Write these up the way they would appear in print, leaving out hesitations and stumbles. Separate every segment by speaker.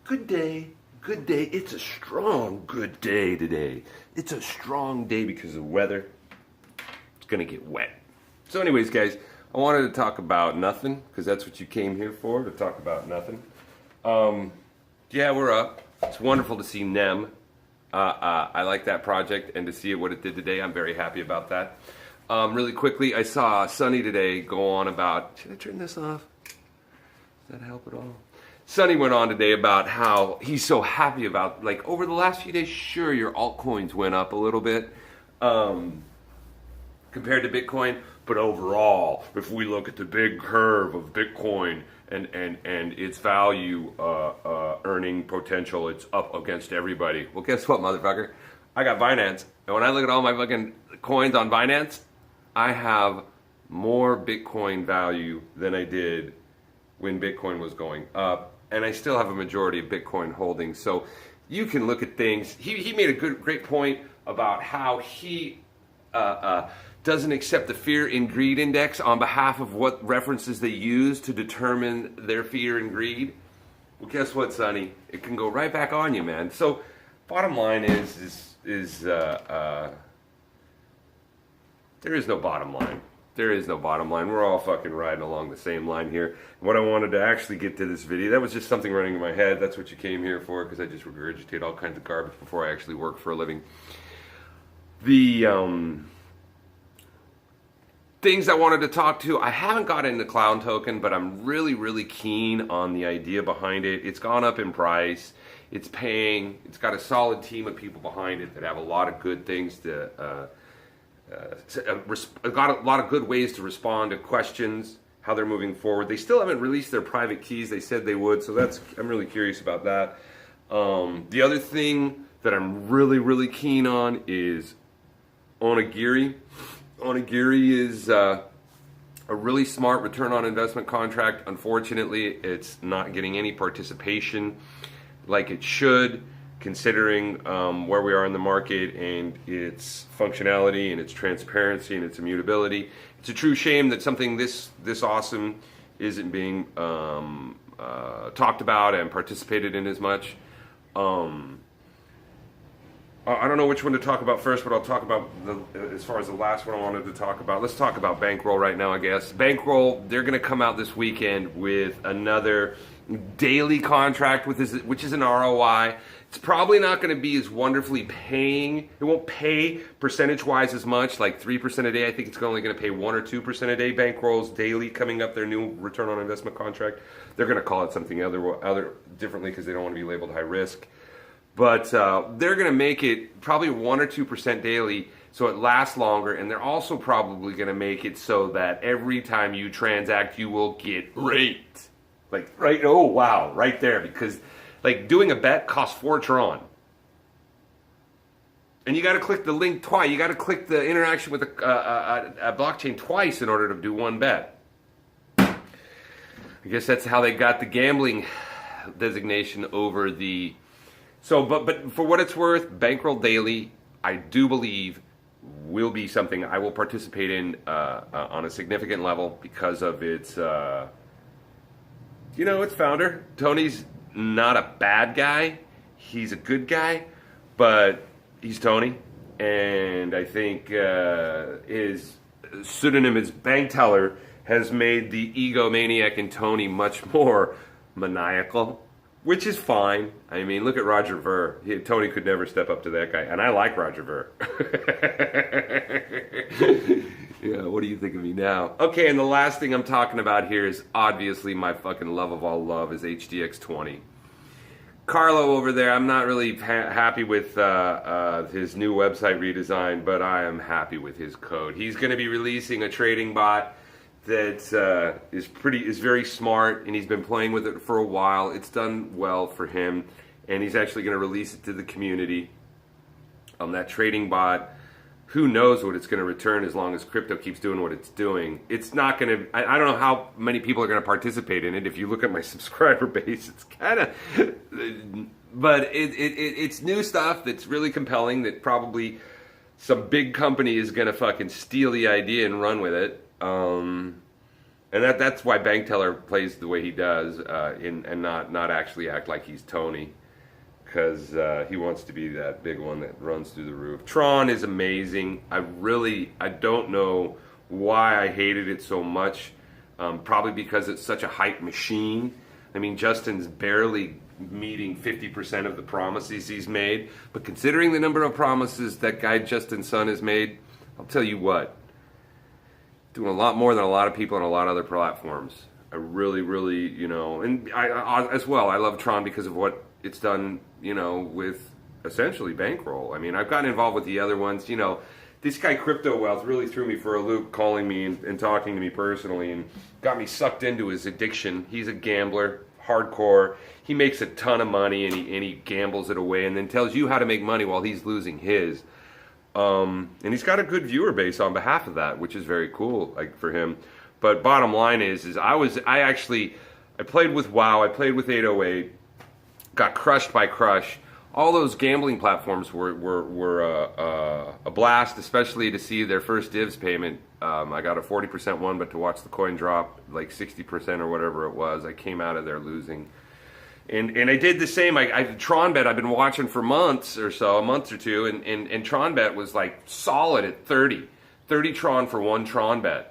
Speaker 1: Good day. Good day. It's a strong good day today. It's a strong day because of the weather. It's going to get wet. So anyways, guys, I wanted to talk about nothing because that's what you came here for, to talk about nothing. Yeah, we're up. It's wonderful to see NEM. I like that project, and to see what it did today, I'm very happy about that. Really quickly, I saw Sonny today go on about... Should I turn this off? Does that help at all? Sonny went on today about how he's so happy about, like, over the last few days, sure, your altcoins went up a little bit compared to Bitcoin, but overall, if we look at the big curve of Bitcoin and its value earning potential, it's up against everybody. Well, guess what, motherfucker? I got Binance, and when I look at all my fucking coins on Binance, I have more Bitcoin value than I did when Bitcoin was going up, and I still have a majority of Bitcoin holdings. So you can look at things. He made a great point about how he doesn't accept the fear and greed index on behalf of what references they use to determine their fear and greed. Well, guess what, Sonny? It can go right back on you, man. So bottom line is there is no bottom line. There is no bottom line. We're all fucking riding along the same line here. What I wanted to actually get to this video, that was just something running in my head. That's what you came here for, because I just regurgitate all kinds of garbage before I actually work for a living. The things I wanted to talk to, I haven't got into Clown Token, but I'm really, really keen on the idea behind it. It's gone up in price. It's paying. It's got a solid team of people behind it that have a lot of good things to... got a lot of good ways to respond to questions, how they're moving forward. They still haven't released their private keys. They said they would, so I'm really curious about that. The other thing that I'm really, really keen on is Onigiri. Onigiri is a really smart return on investment contract. Unfortunately, it's not getting any participation like it should, considering where we are in the market and its functionality and its transparency and its immutability. It's a true shame that something this awesome isn't being talked about and participated in as much. I don't know which one to talk about first, but I'll talk about as far as the last one I wanted to talk about. Let's talk about Bankroll right now, I guess. Bankroll, they're going to come out this weekend with another daily contract which is an ROI. It's probably not going to be as wonderfully paying. It won't pay percentage-wise as much, like 3% a day. I think it's only going to pay 1 or 2% a day. Bankroll's daily coming up, their new return on investment contract. They're going to call it something other differently because they don't want to be labeled high risk. But they're going to make it probably 1 or 2% daily so it lasts longer. And they're also probably going to make it so that every time you transact, you will get raked. Like, right? Oh, wow. Right there. Because, like, doing a bet costs 4 Tron. And you got to click the link twice. You got to click the interaction with a blockchain twice in order to do one bet. I guess that's how they got the gambling designation over the... So, but for what it's worth, Bankroll Daily, I do believe, will be something I will participate in on a significant level because of its, its founder. Tony's not a bad guy. He's a good guy, but he's Tony. And I think his pseudonym as Bank Teller has made the egomaniac in Tony much more maniacal. Which is fine. I mean, look at Roger Ver. Tony could never step up to that guy. And I like Roger Ver. Yeah, what do you think of me now? Okay, and the last thing I'm talking about here is obviously my fucking love of all love is HDX20. Carlo over there, I'm not really happy with his new website redesign, but I am happy with his code. He's going to be releasing a trading bot that is very smart, and he's been playing with it for a while. It's done well for him, and he's actually going to release it to the community. That trading bot, who knows what it's going to return as long as crypto keeps doing what it's doing. It's not going to, I don't know how many people are going to participate in it. If you look at my subscriber base, it's kind of, but it's new stuff that's really compelling that probably some big company is going to fucking steal the idea and run with it. And that's why Bank Teller plays the way he does, and not actually act like he's Tony, because he wants to be that big one that runs through the roof. Tron is amazing. I don't know why I hated it so much. Probably because it's such a hype machine. I mean, Justin's barely meeting 50% of the promises he's made. But considering the number of promises that guy Justin Sun has made, I'll tell you what. Doing a lot more than a lot of people on a lot of other platforms. I really, and I as well, I love Tron because of what it's done, with essentially Bankroll. I mean, I've gotten involved with the other ones, This guy Crypto Wealth really threw me for a loop, calling me and talking to me personally, and got me sucked into his addiction. He's a gambler, hardcore. He makes a ton of money, and he gambles it away, and then tells you how to make money while he's losing his. And he's got a good viewer base on behalf of that, which is very cool, like, for him. But bottom line is I played with WoW, I played with 808, got crushed by Crush. All those gambling platforms were a blast, especially to see their first divs payment. I got a 40% one, but to watch the coin drop like 60% or whatever it was, I came out of there losing. And I did the same. Tronbet I've been watching for months or so, a month or two, and Tronbet was like solid at 30 Tron for one Tronbet,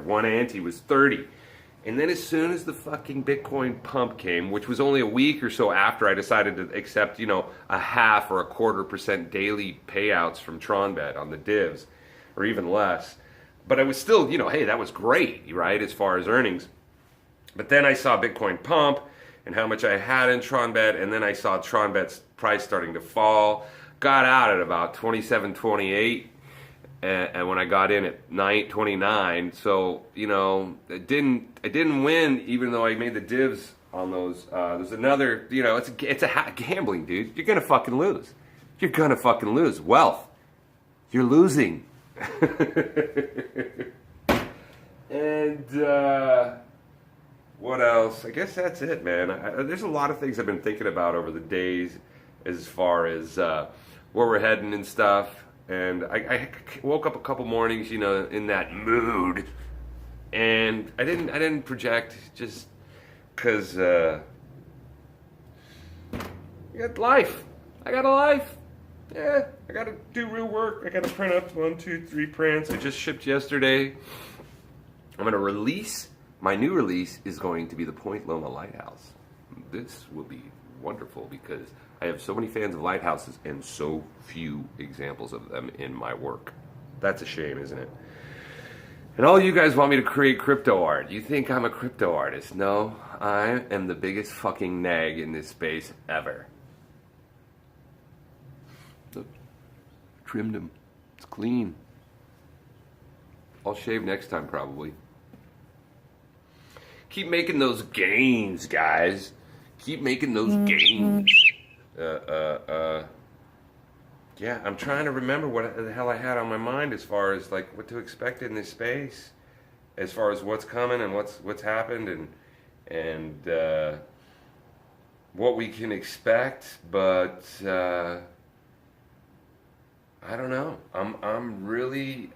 Speaker 1: one ante was 30. And then as soon as the fucking Bitcoin pump came, which was only a week or so after I decided to accept, a half or a 1/4% daily payouts from Tronbet on the divs, or even less. But I was still, hey, that was great, right, as far as earnings. But then I saw Bitcoin pump and how much I had in Tronbet, and then I saw Tronbet's price starting to fall. Got out at about 27, 28. And when I got in at 29, so I didn't win, even though I made the divs on those. There's another, it's a gambling, dude. You're gonna fucking lose. You're gonna fucking lose. Wealth, you're losing. And what else? I guess that's it, man. There's a lot of things I've been thinking about over the days, as far as where we're heading and stuff. And I woke up a couple mornings, in that mood, and I didn't project, just because I got life. I got a life. Yeah, I got to do real work. I got to print up 1, 2, 3 prints. I just shipped yesterday. I'm going to release. My new release is going to be the Point Loma Lighthouse. This will be wonderful because I have so many fans of lighthouses and so few examples of them in my work. That's a shame, isn't it? And all you guys want me to create crypto art. You think I'm a crypto artist? No, I am the biggest fucking nag in this space ever. Look, trimmed him. It's clean. I'll shave next time, probably. Keep making those gains, guys. Keep making those gains. Yeah, I'm trying to remember what the hell I had on my mind as far as like what to expect in this space, as far as what's coming and what's happened and what we can expect. But I don't know. I'm really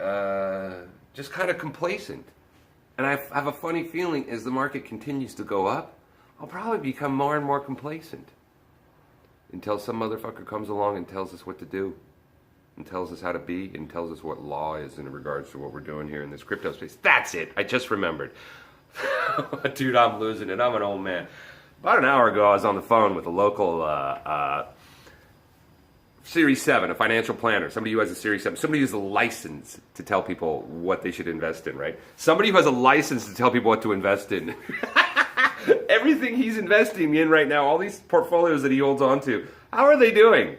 Speaker 1: just kind of complacent, and I have a funny feeling as the market continues to go up, I'll probably become more and more complacent. Until some motherfucker comes along and tells us what to do, and tells us how to be, and tells us what law is in regards to what we're doing here in this crypto space. That's it. I just remembered. Dude, I'm losing it. I'm an old man. About an hour ago, I was on the phone with a local Series 7, a financial planner. Somebody who has a Series 7. Somebody who has a license to tell people what they should invest in, right? Somebody who has a license to tell people what to invest in. Everything he's investing in right now, all these portfolios that he holds on to, how are they doing?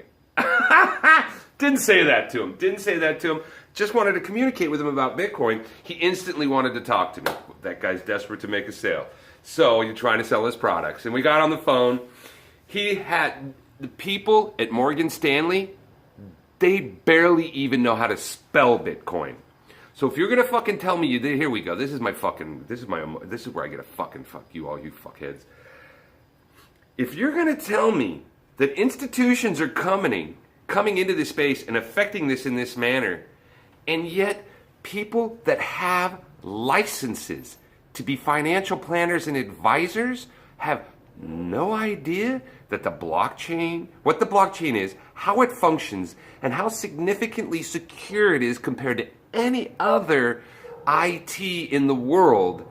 Speaker 1: Didn't say that to him. Just wanted to communicate with him about Bitcoin. He instantly wanted to talk to me. That guy's desperate to make a sale. So you're trying to sell his products. And we got on the phone. He had the people at Morgan Stanley, they barely even know how to spell Bitcoin. So if you're gonna fucking tell me, here we go. This is where I get a fucking fuck you, all you fuckheads. If you're gonna tell me that institutions are coming into this space and affecting this in this manner, and yet People that have licenses to be financial planners and advisors have no idea that the blockchain, what the blockchain is, how it functions, and how significantly secure it is compared to any other IT in the world,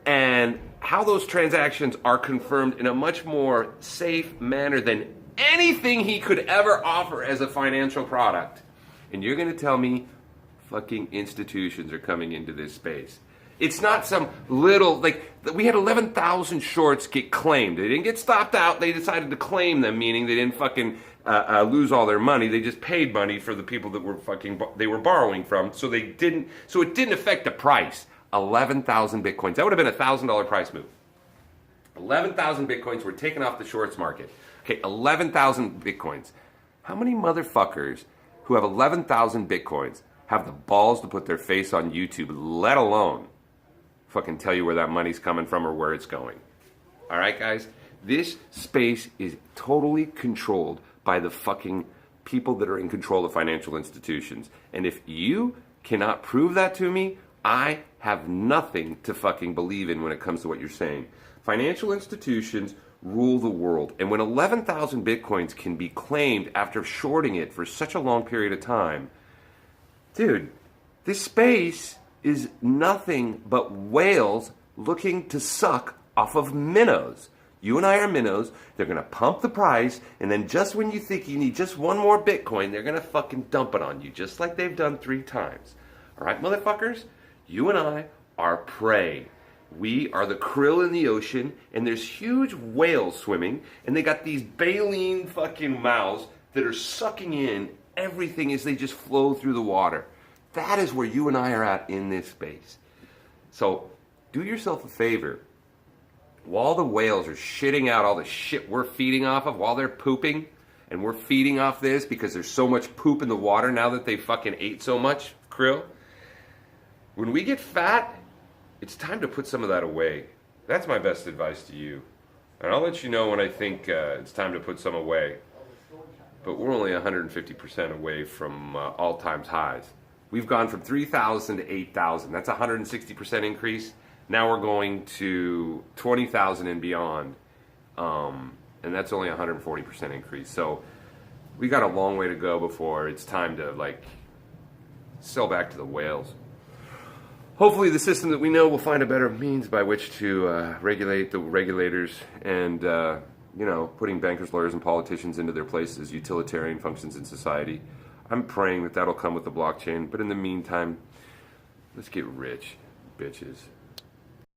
Speaker 1: and how those transactions are confirmed in a much more safe manner than anything he could ever offer as a financial product. And you're going to tell me fucking institutions are coming into this space. It's not some little, like, we had 11,000 shorts get claimed. They didn't get stopped out. They decided to claim them, meaning they didn't fucking lose all their money. They just paid money for the people that were they were borrowing from. So it didn't affect the price. 11,000 Bitcoins. That would have been a $1,000 price move. 11,000 Bitcoins were taken off the shorts market. Okay, 11,000 Bitcoins. How many motherfuckers who have 11,000 Bitcoins have the balls to put their face on YouTube, let alone fucking tell you where that money's coming from or where it's going? All right, guys? This space is totally controlled by the fucking people that are in control of financial institutions. And if you cannot prove that to me, I have nothing to fucking believe in when it comes to what you're saying. Financial institutions rule the world. And when 11,000 Bitcoins can be claimed after shorting it for such a long period of time, dude, this space is nothing but whales looking to suck off of minnows. You and I are minnows. They're going to pump the price, and then just when you think you need just one more Bitcoin, they're going to fucking dump it on you, just like they've done 3 times. All right, motherfuckers? You and I are prey. We are the krill in the ocean, and there's huge whales swimming, and they got these baleen fucking mouths that are sucking in everything as they just flow through the water. That is where you and I are at in this space. So do yourself a favor. While the whales are shitting out all the shit we're feeding off of, while they're pooping, and we're feeding off this because there's so much poop in the water now that they fucking ate so much krill, when we get fat, it's time to put some of that away. That's my best advice to you. And I'll let you know when I think it's time to put some away. But we're only 150% away from all-time highs. We've gone from 3,000 to 8,000. That's a 160% increase. Now we're going to 20,000 and beyond. And that's only a 140% increase. So we got a long way to go before it's time to, like, sell back to the whales. Hopefully the system that we know will find a better means by which to regulate the regulators and, putting bankers, lawyers, and politicians into their places as utilitarian functions in society. I'm praying that that'll come with the blockchain. But in the meantime, let's get rich, bitches.